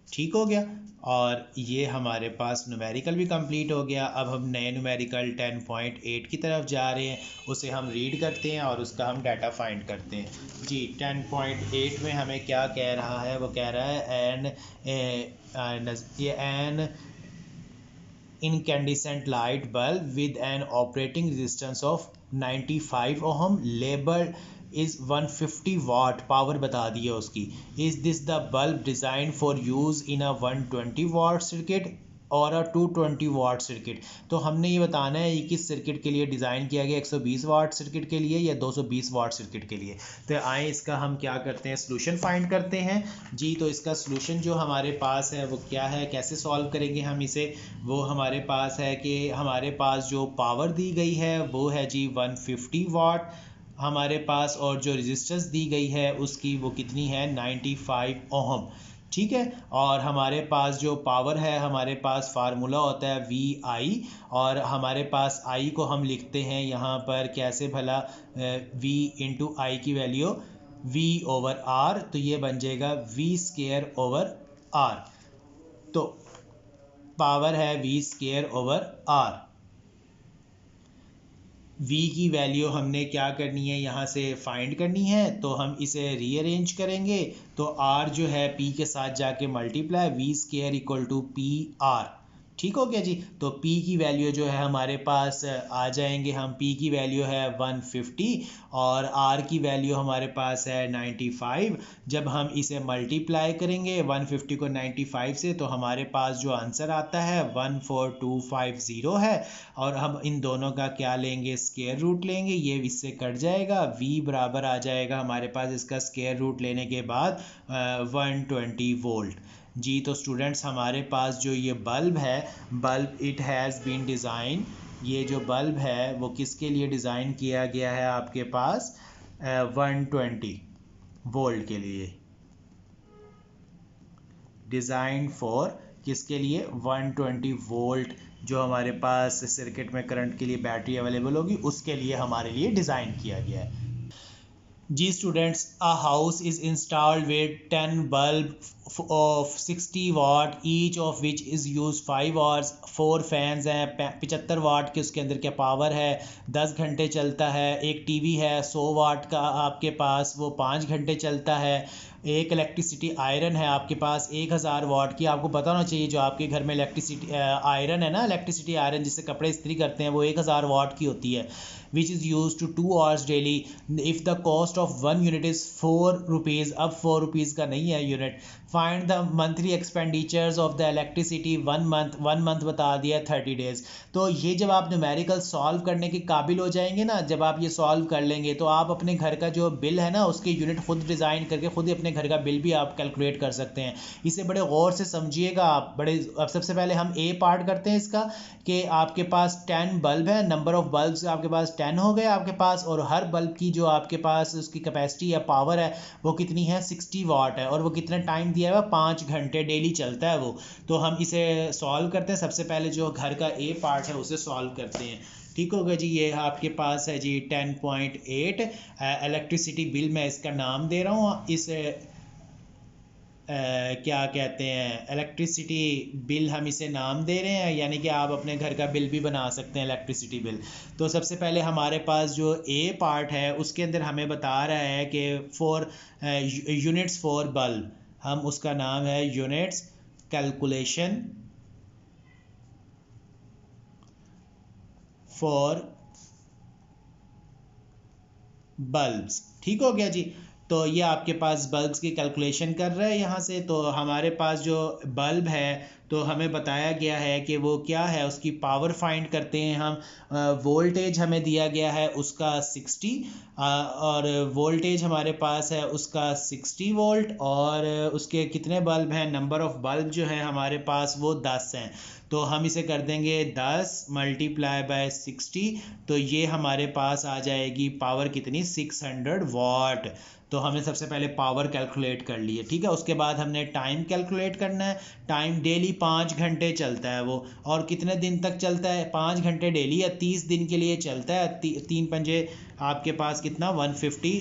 S1: ठीक हो गया। और ये हमारे पास न्यूमेरिकल भी कंप्लीट हो गया। अब हम नए न्यूमेरिकल 10.8 की तरफ जा रहे हैं, उसे हम रीड करते हैं और उसका हम डाटा फाइंड करते हैं। जी 10.8 में हमें क्या कह रहा है, वो कह रहा है N incandescent light bulb with an operating resistance of 95 ohm labeled is 150 watt, power बता दी है उसकी। is this the bulb designed for use in a 120 watt circuit और 220 वाट सर्किट। तो हमने ये बताना है किस सर्किट के लिए डिज़ाइन किया गया, 120 वाट सर्किट के लिए या 220 वाट सर्किट के लिए। तो आए इसका हम क्या करते हैं, सोल्यूशन फाइंड करते हैं। जी तो इसका सोल्यूशन जो हमारे पास है वो क्या है, कैसे सॉल्व करेंगे हम इसे, वो हमारे पास है कि हमारे पास जो पावर दी गई है वो है जी 150 वाट हमारे पास, और जो रेजिस्टेंस दी गई है उसकी वो कितनी है, 95 ओहम, ठीक है। और हमारे पास जो पावर है, हमारे पास फार्मूला होता है वी आई, और हमारे पास आई को हम लिखते हैं यहाँ पर कैसे भला, वी इंटू आई की वैल्यू वी ओवर आर, तो ये बन जाएगा वी स्केयर ओवर आर। तो पावर है V square over R. v की वैल्यू हमने क्या करनी है, यहाँ से फाइंड करनी है, तो हम इसे रीअरेंज करेंगे। तो r जो है p के साथ जाके multiply, V square equal to P R, ठीक हो गया जी। तो p की वैल्यू जो है हमारे पास आ जाएंगे हम, p की वैल्यू है 150 और r की वैल्यू हमारे पास है 95। जब हम इसे मल्टीप्लाई करेंगे 150 को 95 से, तो हमारे पास जो आंसर आता है 14250 है। और हम इन दोनों का क्या लेंगे, स्क्वायर रूट लेंगे, ये इससे कट जाएगा, v बराबर आ जाएगा हमारे पास इसका स्क्वायर रूट लेने के बाद 120 वोल्ट। जी तो स्टूडेंट्स हमारे पास जो ये बल्ब है, bulb it has been design, ये जो बल्ब है वो किसके लिए डिज़ाइन किया गया है, आपके पास 120 वोल्ट के लिए, डिज़ाइन फॉर किसके लिए, 120 वोल्ट जो हमारे पास सर्किट में करंट के लिए बैटरी अवेलेबल होगी उसके लिए हमारे लिए डिज़ाइन किया गया है। जी students, a house is installed with 10 bulb of 60 watt each of which is used 5 hours, 4 fans हैं, 75 वाट के उसके अंदर क्या पावर है, 10 घंटे चलता है। एक टीवी है 100 वाट का आपके पास, वो 5 घंटे चलता है। एक इलेक्ट्रिसिटी आयरन है आपके पास 1000 वाट की। आपको पता होना चाहिए जो आपके घर में इलेक्ट्रिसिटी आयरन है ना, इलेक्ट्रिसिटी आयरन जिससे कपड़े इस्त्री करते हैं, वो 1000 वाट की होती है, which is used to 2 hours daily if the cost of 1 unit is 4 rupees। अब 4 rupees का नहीं है unit. Find the monthly expenditures of the electricity 1 month बता दिया 30 डेज। तो ये जब आप न्यूमेरिकल सॉल्व करने के काबिल हो जाएंगे ना, जब आप ये सॉल्व कर लेंगे तो आप अपने घर का जो बिल है ना उसके यूनिट खुद डिज़ाइन करके खुद ही अपने घर का बिल भी आप कैलकुलेट कर सकते हैं। इसे बड़े गौर से समझिएगा आप। अब सबसे पहले हम ए पार्ट करते हैं इसका, कि आपके पास 10 बल्ब है, नंबर ऑफ बल्ब आपके पास 10 हो गए आपके पास, और हर बल्ब की जो आपके पास उसकी कैपेसिटी या पावर है वो कितनी है, 60 वाट है, और वो कितना टाइम दिया हुआ, 5 घंटे डेली चलता है वो। तो हम इसे सॉल्व करते हैं। सबसे पहले जो घर का ए पार्ट है उसे सॉल्व करते हैं, ठीक होगा जी। ये आपके पास है जी 10.8 इलेक्ट्रिसिटी बिल, मैं इसका नाम दे रहा हूँ, इस क्या कहते हैं, इलेक्ट्रिसिटी बिल हम इसे नाम दे रहे हैं, यानी कि आप अपने घर का बिल भी बना सकते हैं इलेक्ट्रिसिटी बिल। तो सबसे पहले हमारे पास जो ए पार्ट है उसके अंदर हमें बता रहा है कि फॉर यूनिट्स फॉर बल्ब, हम उसका नाम है यूनिट्स कैलकुलेशन फॉर बल्ब्स, ठीक हो गया जी। तो ये आपके पास बल्ब्स की कैलकुलेशन कर रहा है यहाँ से। तो हमारे पास जो बल्ब है तो हमें बताया गया है कि वो क्या है, उसकी पावर फाइंड करते हैं हम। वोल्टेज हमें दिया गया है उसका 60 और वोल्टेज हमारे पास है उसका 60 वोल्ट, और उसके कितने बल्ब हैं, नंबर ऑफ़ बल्ब जो है हमारे पास वो 10 हैं। तो हम इसे कर देंगे 10 मल्टीप्लाई बाय 60, तो ये हमारे पास आ जाएगी पावर कितनी, 600 वाट। तो हमने सबसे पहले पावर कैलकुलेट कर ली है, ठीक है। उसके बाद हमने टाइम कैलकुलेट करना है। टाइम डेली 5 घंटे चलता है वो, और कितने दिन तक चलता है, 5 घंटे डेली या 30 दिन के लिए चलता है। 3 पंजे आपके पास कितना, 150,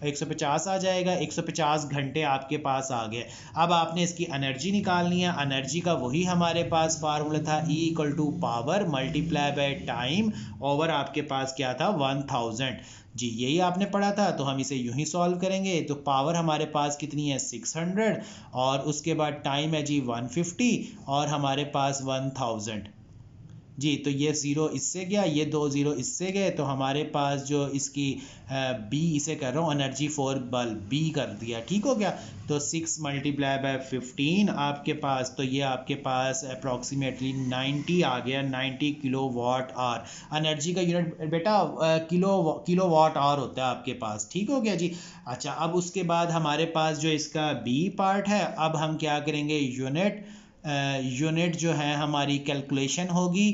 S1: 150 आ जाएगा। 150 घंटे आपके पास आ गए। अब आपने इसकी एनर्जी निकालनी है। एनर्जी का वही हमारे पास फार्मूला था, E equal to power multiply by time over आपके पास क्या था, 1000। जी यही आपने पढ़ा था, तो हम इसे यूं ही सॉल्व करेंगे। तो पावर हमारे पास कितनी है, 600, और उसके बाद टाइम है जी 150, और हमारे पास 1000। जी तो ये ज़ीरो इससे गया, ये 2 ज़ीरो इससे गए, तो हमारे पास जो इसकी बी इसे कर रहा हूँ एनर्जी फॉर बल्ब, बी कर दिया, ठीक हो गया। तो 6 मल्टीप्लाई बाय 15 आपके पास, तो ये आपके पास अप्रॉक्सीमेटली 90 आ गया, 90 किलो वाट आवर। एनर्जी का यूनिट बेटा किलो वाट आवर होता है आपके पास, ठीक हो गया जी। अच्छा, अब उसके बाद हमारे पास जो इसका बी पार्ट है, अब हम क्या करेंगे, यूनिट जो है हमारी कैलकुलेशन होगी।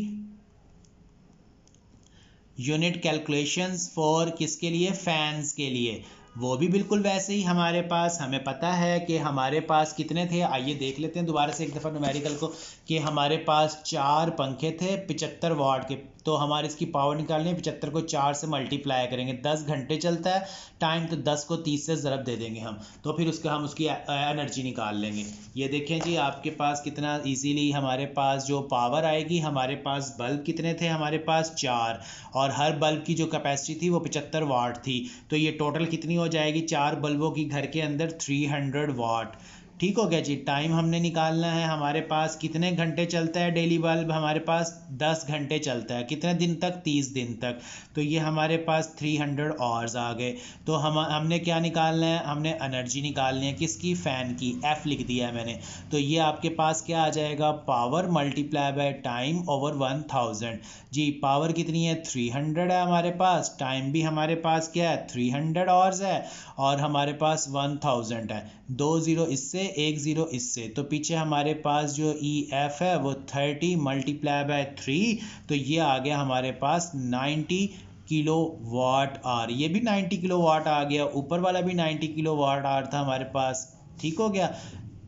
S1: यूनिट कैलकुलेशंस फॉर किसके लिए, फैंस के लिए। वो भी बिल्कुल वैसे ही हमारे पास, हमें पता है कि हमारे पास कितने थे, आइए देख लेते हैं दोबारा से एक दफ़ा न्यूमेरिकल को, कि हमारे पास 4 पंखे थे 75 वाट के। तो हमारे इसकी पावर निकालनी है, 75 को 4 से मल्टीप्लाई करेंगे, 10 घंटे चलता है टाइम, तो 10 को 30 से ज़रब दे देंगे हम, तो फिर उसका हम उसकी एनर्जी निकाल लेंगे। ये देखें जी, आपके पास कितना इजीली हमारे पास जो पावर आएगी, हमारे पास बल्ब कितने थे, हमारे पास 4, और हर बल्ब की जो कैपेसिटी थी वो 75 वाट थी। तो ये टोटल कितनी हो जाएगी, 4 बल्बों की घर के अंदर 300 वाट, ठीक हो गया जी। टाइम हमने निकालना है, हमारे पास कितने घंटे चलता है डेली बल्ब, हमारे पास 10 घंटे चलता है, कितने दिन तक, 30 दिन तक। तो ये हमारे पास 300 आवर्स आ गए। तो हमने क्या निकालना है, हमने एनर्जी निकालनी है, किसकी, फ़ैन की, F लिख दिया है मैंने। तो ये आपके पास क्या आ जाएगा, power multiply by time over 1000। जी पावर कितनी है, 300 है हमारे पास, टाइम भी हमारे पास क्या है, 300 आवर्स है, और हमारे पास 1000 है। 2 ज़ीरो इससे, 1 ज़ीरो इससे, तो पीछे हमारे पास जो EF है वो 30 मल्टीप्लाई बाय 3, तो ये आ गया हमारे पास 90 किलो वाट आवर। ये भी 90 किलो वाट आ गया, ऊपर वाला भी 90 किलो वाट आवर था हमारे पास, ठीक हो गया।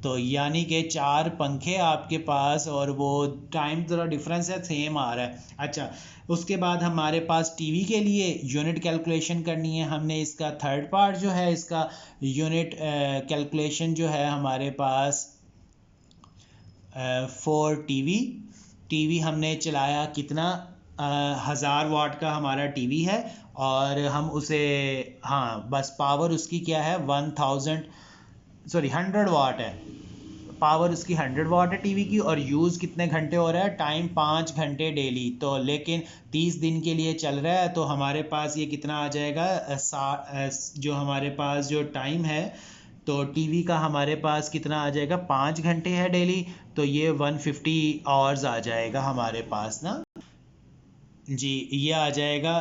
S1: तो यानी कि 4 पंखे आपके पास, और वो टाइम ज़रा डिफरेंस है, सेम आ रहा है। अच्छा, उसके बाद हमारे पास टीवी के लिए यूनिट कैलकुलेशन करनी है। हमने इसका थर्ड पार्ट जो है, इसका यूनिट कैलकुलेशन जो है हमारे पास फॉर टीवी हमने चलाया कितना, 1000 वाट का हमारा टीवी है, और हम उसे, हाँ बस पावर उसकी क्या है, 100 वाट है, पावर उसकी 100 वाट है टीवी की, और यूज़ कितने घंटे हो रहा है, टाइम 5 घंटे डेली। तो लेकिन 30 दिन के लिए चल रहा है, तो हमारे पास ये कितना आ जाएगा, जो हमारे पास जो टाइम है, तो टीवी का हमारे पास कितना आ जाएगा, 5 घंटे है डेली, तो ये 150 आवर्स आ जाएगा हमारे पास ना जी। ये आ जाएगा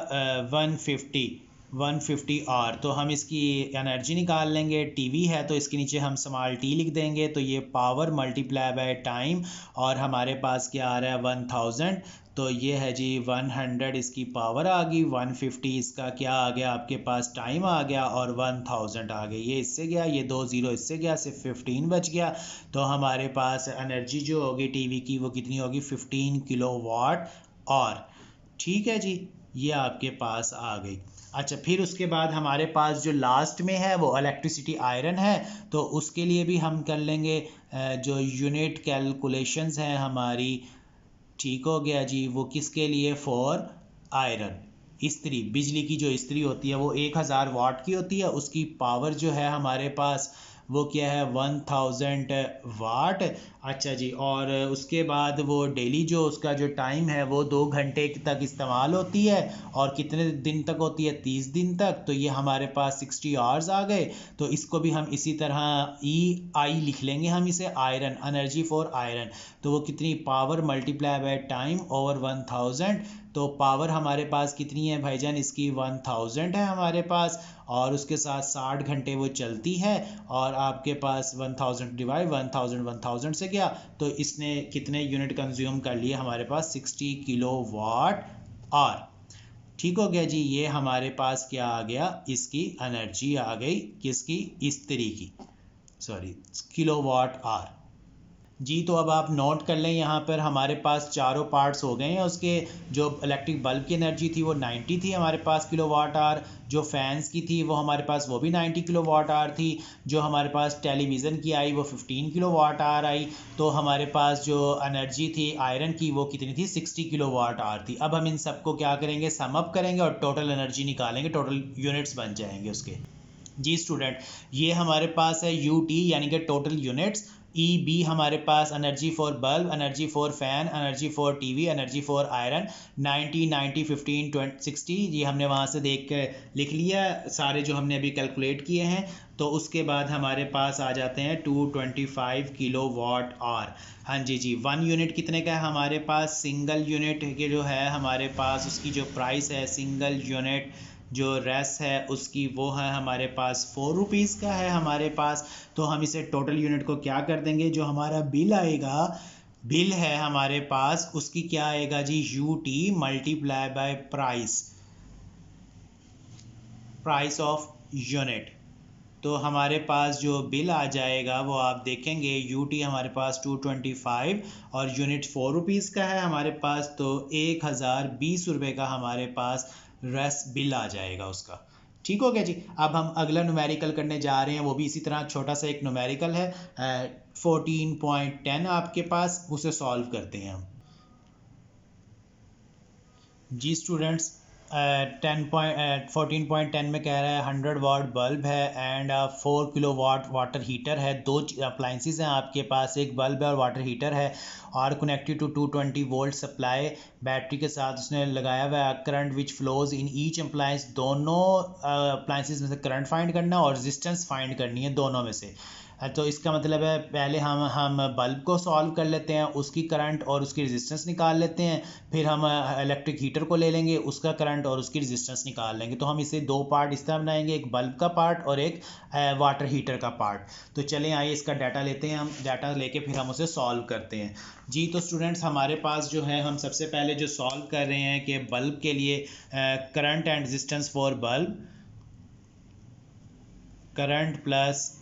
S1: 150 आवर। तो हम इसकी एनर्जी निकाल लेंगे, टीवी है तो इसके नीचे हम स्मॉल टी लिख देंगे, तो ये पावर मल्टीप्लाई बाय टाइम, और हमारे पास क्या आ रहा है, 1000। तो ये है जी 100 इसकी पावर आ गई, 150 इसका क्या आ गया आपके पास, टाइम आ गया, और 1000 आ गई। ये इससे गया, ये 2 ज़ीरो इससे गया, सिर्फ 15 बच गया। तो हमारे पास एनर्जी जो होगी टीवी की वो कितनी होगी, 15 किलो वाट, और ठीक है जी, ये आपके पास आ गई। अच्छा, फिर उसके बाद हमारे पास जो लास्ट में है वो इलेक्ट्रिसिटी आयरन है, तो उसके लिए भी हम कर लेंगे जो यूनिट कैलकुलेशंस हैं हमारी, ठीक हो गया जी। वो किसके लिए, फॉर आयरन, इस्त्री, बिजली की जो इस्त्री होती है वो 1000 वाट की होती है, उसकी पावर जो है हमारे पास वो क्या है 1000 वाट। अच्छा जी, और उसके बाद वो डेली जो उसका जो टाइम है वो 2 घंटे तक इस्तेमाल होती है। और कितने दिन तक होती है? 30 दिन तक। तो ये हमारे पास 60 आवर्स आ गए। तो इसको भी हम इसी तरह EI लिख लेंगे हम इसे, आयरन, एनर्जी फॉर आयरन। तो वो कितनी? Power multiply by time over 1000। तो पावर हमारे पास कितनी है भाईजान इसकी? 1000 है हमारे पास। और उसके साथ 60 घंटे वो चलती है। और आपके पास 1000 डिवाइड 1000 से गया, तो इसने कितने यूनिट कंज्यूम कर लिए? हमारे पास 60 किलो वाट आवर। ठीक हो गया जी। ये हमारे पास क्या आ गया? इसकी एनर्जी आ गई किसकी? इस्त्री की, सॉरी, किलो वाट आवर जी। तो अब आप नोट कर लें, यहाँ पर हमारे पास चारों पार्ट्स हो गए हैं उसके। जो इलेक्ट्रिक बल्ब की एनर्जी थी वो 90 थी हमारे पास किलो वाट आवर। जो फैंस की थी वो हमारे पास वो भी 90 किलो वाट आवर थी। जो हमारे पास टेलीविज़न की आई वो 15 किलो वाट आवर आई। तो हमारे पास जो एनर्जी थी आयरन की वो कितनी थी? 60 किलो वाट आवर थी। अब हम इन सबको क्या करेंगे? सम अप करेंगे और टोटल एनर्जी निकालेंगे, टोटल यूनिट्स बन जाएंगे उसके। जी स्टूडेंट, ये हमारे पास है UT यानी कि टोटल यूनिट्स। EB हमारे पास energy for bulb, energy for fan, energy for TV, energy for iron. 90 90 15 20 60 ये हमने वहाँ से देख के लिख लिया सारे जो हमने अभी कैलकुलेट किए हैं। तो उसके बाद हमारे पास आ जाते हैं 225 किलो वाट आवर। हाँ जी जी। 1 यूनिट कितने का है हमारे पास? सिंगल यूनिट के जो है हमारे पास उसकी जो प्राइस है, सिंगल यूनिट जो रेस है उसकी, वो है हमारे पास 4 रुपीज़ का है हमारे पास। तो हम इसे टोटल यूनिट को क्या कर देंगे? जो हमारा बिल आएगा, बिल है हमारे पास, उसकी क्या आएगा जी? UT multiply by price, price of unit. तो हमारे पास जो बिल आ जाएगा वो आप देखेंगे, UT हमारे पास 225 और यूनिट 4 रुपीज़ का है हमारे पास। तो 1020 रुपये का हमारे पास रेस बिल आ जाएगा उसका। ठीक हो गया जी। अब हम अगला न्यूमेरिकल करने जा रहे हैं, वो भी इसी तरह छोटा सा एक न्यूमेरिकल है 14.10 आपके पास, उसे सॉल्व करते हैं हम। जी स्टूडेंट्स, 14.10 में कह रहा है 100 वाट बल्ब है and 4 kilo watt water heater है। दो अप्लाइंसिस हैं आपके पास, एक बल्ब है और वाटर हीटर है। और connected to 220 volt supply, battery के साथ उसने लगाया हुआ है। Current which flows in each appliance, दोनों अप्लाइंसिस में से करंट फाइंड करना और रेजिस्टेंस फाइंड करनी है दोनों में से। तो इसका मतलब है पहले हम बल्ब को सॉल्व कर लेते हैं, उसकी करंट और उसकी रेजिस्टेंस निकाल लेते हैं। फिर हम इलेक्ट्रिक हीटर को ले लेंगे, उसका करंट और उसकी रेजिस्टेंस निकाल लेंगे। तो हम इसे दो पार्ट इस तरह बनाएंगे, एक बल्ब का पार्ट और एक वाटर हीटर का पार्ट। तो चलें आइए इसका डाटा लेते हैं, हम डाटा लेके फिर हम उसे सॉल्व करते हैं। जी तो स्टूडेंट्स, हमारे पास जो है, हम सबसे पहले जो सॉल्व कर रहे हैं कि बल्ब के लिए current and resistance for bulb, current plus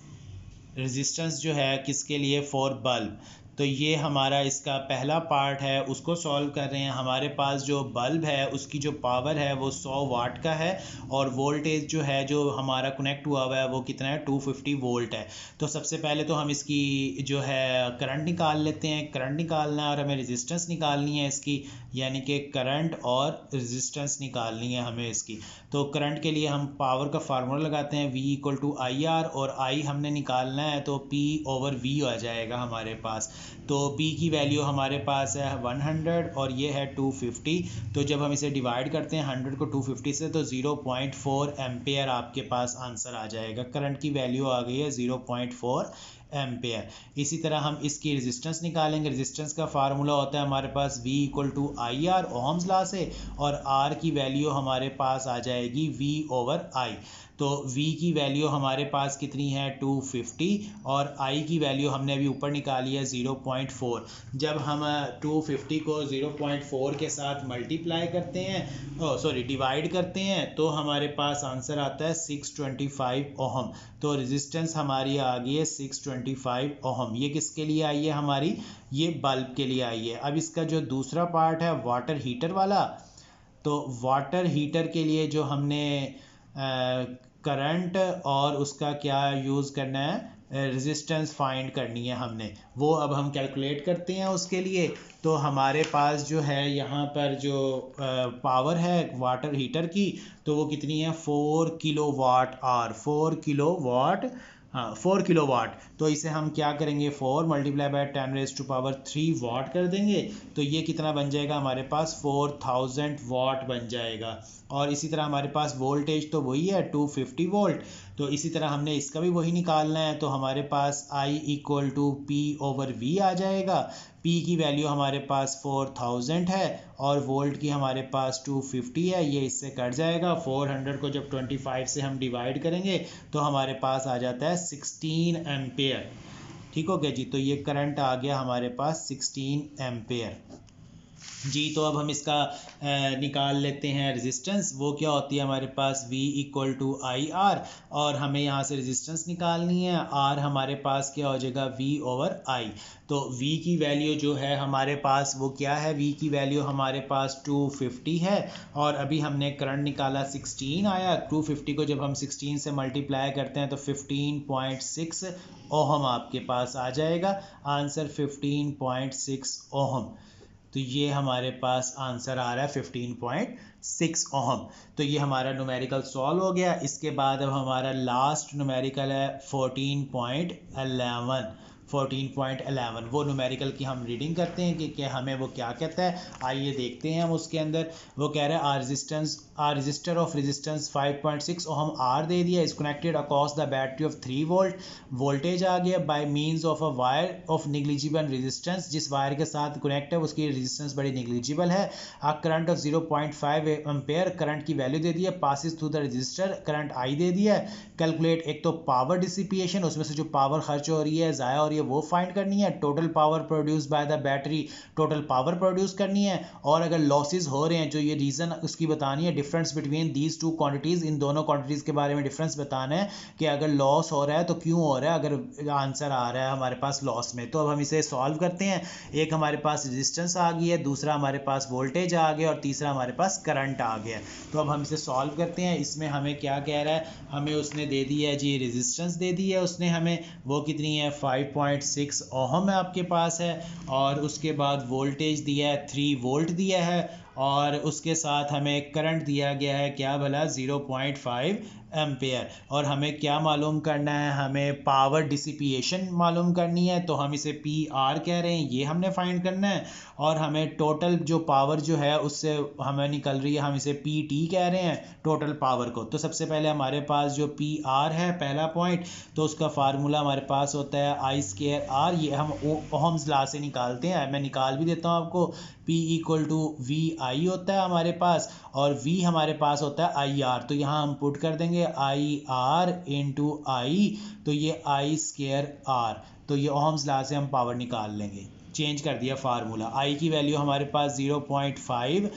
S1: resistance जो है किसके लिए? For bulb. तो ये हमारा इसका पहला पार्ट है, उसको सॉल्व कर रहे हैं। हमारे पास जो बल्ब है उसकी जो पावर है वो 100 वाट का है और वोल्टेज जो है जो हमारा कनेक्ट हुआ हुआ है वो कितना है? 250 वोल्ट है। तो सबसे पहले तो हम इसकी जो है करंट निकाल लेते हैं, करंट निकालना है और हमें रेजिस्टेंस निकालनी है इसकी, यानी कि करंट और रेजिस्टेंस निकालनी है हमें इसकी। तो करंट के लिए हम पावर का फार्मूला लगाते हैं, V = IR, और I हमने निकालना है तो P/V आ जाएगा हमारे पास। तो P की वैल्यू हमारे पास है 100 और ये है 250। तो जब हम इसे डिवाइड करते हैं 100 को 250 से, तो 0.4 एम्पेयर आपके पास आंसर आ जाएगा। करंट की वैल्यू आ गई है 0.4 एम्पेयर। इसी तरह हम इसकी रेजिस्टेंस निकालेंगे। रेजिस्टेंस का फार्मूला होता है हमारे पास V = IR ओहम्स लॉ से, और R की वैल्यू हमारे पास आ जाएगी V/I। तो V की वैल्यू हमारे पास कितनी है? 250, और I की वैल्यू हमने अभी ऊपर निकाली है 0.4। जब हम 250 को 0.4 के साथ मल्टीप्लाई करते हैं, डिवाइड करते हैं, तो हमारे पास आंसर आता है 625 ओहम। तो रेजिस्टेंस हमारी आ गई है 625 ओहम। ये किसके लिए आई है हमारी? ये बल्ब के लिए आई है। अब इसका जो दूसरा पार्ट है वाटर हीटर वाला, तो वाटर हीटर के लिए जो हमने करंट और उसका क्या यूज़ करना है? रेजिस्टेंस फाइंड करनी है हमने, वो अब हम कैलकुलेट करते हैं उसके लिए। तो हमारे पास जो है यहाँ पर जो पावर है वाटर हीटर की, तो वो कितनी है? 4 kilo watt hour, 4 kilo watt हाँ 4 किलोवाट, तो इसे हम क्या करेंगे 4 मल्टीप्लाई बाय 10⁻³ वाट कर देंगे, तो ये कितना बन जाएगा हमारे पास 4000 वाट बन जाएगा। और इसी तरह हमारे पास वोल्टेज तो वही है 250 वोल्ट, तो इसी तरह हमने इसका भी वही निकालना है, तो हमारे पास I = P/V आ जाएगा। P की वैल्यू हमारे पास 4000 है और वोल्ट की हमारे पास 250 है, ये इससे कट जाएगा। 400 को जब 25 से हम डिवाइड करेंगे तो हमारे पास आ जाता है 16 एम्पेयर। ठीक हो गया जी, तो ये करंट आ गया हमारे पास 16 एम्पेयर जी। तो अब हम इसका निकाल लेते हैं रेजिस्टेंस। वो क्या होती है हमारे पास V = IR, और हमें यहाँ से रेजिस्टेंस निकालनी है। R हमारे पास क्या हो जाएगा V/I। तो V की वैल्यू जो है हमारे पास वो क्या है, V की वैल्यू हमारे पास 250 है, और अभी हमने करंट निकाला 16 आया। 250 को जब हम 16 से मल्टीप्लाई करते हैं तो 15.6 ओहम आपके पास आ जाएगा। Answer 15.6 ohm. तो ये हमारे पास आंसर आ रहा है 15.6 ओहम। तो ये हमारा न्यूमेरिकल सॉल्व हो गया। इसके बाद अब हमारा लास्ट न्यूमेरिकल है 14.11। वो न्यूमेरिकल की हम रीडिंग करते हैं कि हमें वो क्या कहता है। आइए देखते हैं हम उसके अंदर। वो कह रहा है R resistor of resistance 5.6 ohm R दे दिया, is connected across the battery of 3 volt. Voltage आ गया by means of a wire of negligible resistance, जिस वायर के साथ कनेक्ट है उसकी रेजिस्टेंस बड़ी निग्लिजिबल है। A current of 0.5 ampere, current की वैल्यू दे दी है, passes through the resistor, current I दे दिया है। कैलकुलेट, एक तो पावर डिसिपिएशन, उसमें से जो पावर खर्च हो रही है ज़ाया हो रही है वो फाइंड करनी है। Total power produce by the battery, total power produce करनी है। और अगर लॉसेज हो रहे हैं, जो ये रीज़न उसकी बतानी है, difference between these two quantities, इन दोनों क्वांटिटीज़ के बारे में डिफरेंस बताना है कि अगर लॉस हो रहा है तो क्यों हो रहा है, अगर आंसर आ रहा है हमारे पास लॉस में। तो अब हम इसे सॉल्व करते हैं। एक हमारे पास रेजिस्टेंस आ गई है, दूसरा हमारे पास वोल्टेज आ गया और तीसरा हमारे पास करंट आ गया। तो अब हम इसे सॉल्व करते हैं। इसमें हमें क्या कह रहा है, हमें उसने दे दी है जी रेजिस्टेंस दे दी है उसने हमें, वो कितनी है 5.6 ओहम है आपके पास है। और उसके बाद वोल्टेज दिया है 3 वोल्ट दिया है, और उसके साथ हमें करंट दिया गया है क्या भला 0.5 एम्पेयर। और हमें क्या मालूम करना है, हमें पावर डिसिपिएशन मालूम करनी है, तो हम इसे PR कह रहे हैं, ये हमने फाइंड करना है। और हमें टोटल जो पावर जो है उससे हमें निकल रही है, हम इसे PT कह रहे हैं टोटल पावर को। तो सबसे पहले हमारे पास जो PR है पहला पॉइंट, तो उसका फार्मूला हमारे पास होता है I²R, ये हम ओहम्स लॉ से निकालते हैं। मैं निकाल भी देता हूँ आपको। P = VI होता है हमारे पास, और V हमारे पास होता है IR। तो यहाँ हम पुट कर देंगे IR × I, तो ये I²R। तो ये ओहम्स लॉ से हम पावर निकाल लेंगे। चेंज कर दिया फार्मूला। I की वैल्यू हमारे पास 0.5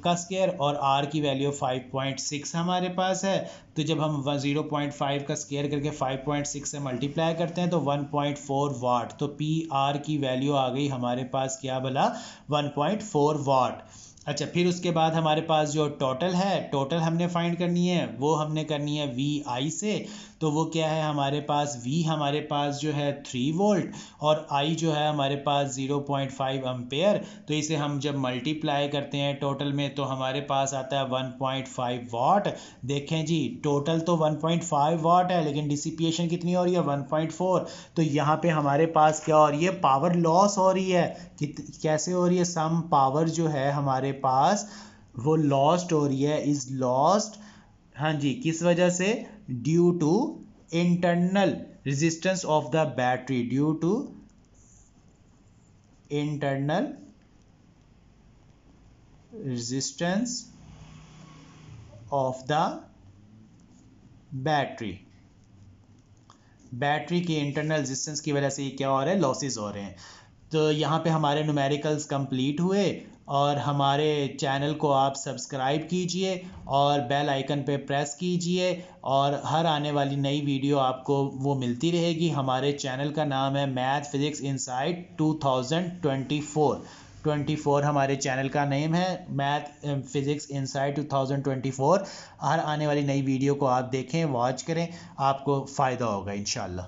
S1: का स्क्वायर और R की वैल्यू 5.6 हमारे पास है। तो जब हम 0.5 का स्क्वायर करके 5.6 से मल्टीप्लाई करते हैं तो 1.4 वाट। तो PR की वैल्यू आ गई हमारे पास क्या भला 1.4 वाट। अच्छा, फिर उसके बाद हमारे पास जो टोटल है, टोटल हमने फाइंड करनी है, वो हमने करनी है VI से। तो वो क्या है हमारे पास, V हमारे पास जो है 3 वोल्ट और I जो है हमारे पास 0.5 एम्पेयर। तो इसे हम जब मल्टीप्लाई करते हैं टोटल में तो हमारे पास आता है 1.5 वाट। देखें जी, टोटल तो 1.5 वाट है लेकिन डिसिपिएशन कितनी हो रही है 1.4। तो यहाँ पे हमारे पास क्या हो रही है, पावर लॉस हो रही है। कैसे हो रही है, सम पावर जो है हमारे पास वो लॉस्ट हो रही है, इज लॉस्ट। हाँ जी, किस वजह से, due to internal resistance of the battery, due to internal resistance of the battery. Battery की इंटरनल रेजिस्टेंस की वजह से ये क्या हो रहा है, लॉसेस हो रहे हैं। तो यहाँ पे हमारे न्यूमेरिकल्स कंप्लीट हुए, और हमारे चैनल को आप सब्सक्राइब कीजिए और बेल आइकन पे प्रेस कीजिए, और हर आने वाली नई वीडियो आपको वो मिलती रहेगी। हमारे चैनल का नाम है मैथ फिजिक्स इनसाइट 2024 हमारे चैनल का नेम है, मैथ फिजिक्स इनसाइट 2024। हर आने वाली नई वीडियो को आप देखें, वॉच करें, आपको फ़ायदा होगा इंशाल्लाह।